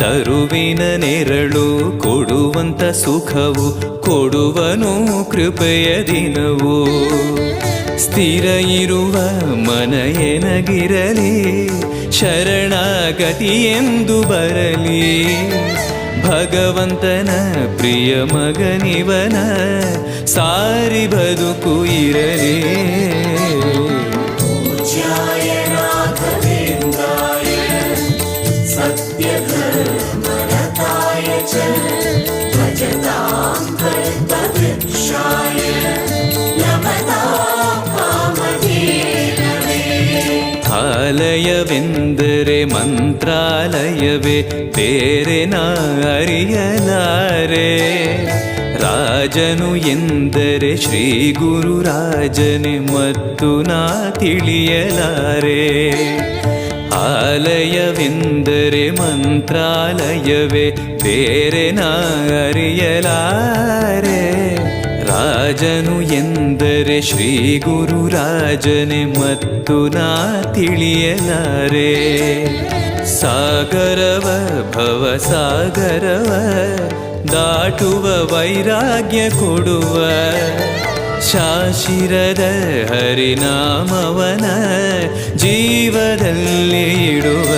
ತರುವಿನ ನೆರಳು ಕೊಡುವಂತ ಸುಖವು ಕೊಡುವನು ಕೃಪೆಯ ದಿನವು. ಸ್ಥಿರ ಇರುವ ಮನ ಎನಗಿರಲಿ ಶರಣಾಗತಿ ಎಂದು ಬರಲಿ. ಭಗವಂತನ ಪ್ರಿಯ ಮಗನಿವನ ಸಾರಿ ಬದುಕು ಇರಲಿ. ಆಲಯವೆಂದರೆ ಮಂತ್ರಾಲಯವೇ ಬೇರೆ ನಾ ಅರಿಯಲಾರೆ. ರಾಜನು ಎಂದರೆ ಶ್ರೀ ಗುರು ರಾಜನೇ ಮತ್ತು ನಾ ತಿಳಿಯಲಾರೆ. ಆಲಯವೆಂದರೆ ಮಂತ್ರಾಲಯವೇ ಬೇರೆ ನಾ ಅರಿಯಲಾರೆ. ರಾಜನು ಎಂದರೆ ಶ್ರೀ ಗುರು ರಾಜನೇ ಮತ್ತು ನಾ ತಿಳಿಯಲಾರೆ. ಸಾಗರವ ಭವ ಸಾಗರವ ದಾಟುವ ವೈರಾಗ್ಯ ಕೊಡುವ ಶಾಶಿರದ ಹರಿನಾಮವನ ಜೀವದಲ್ಲಿ ಇಡುವ.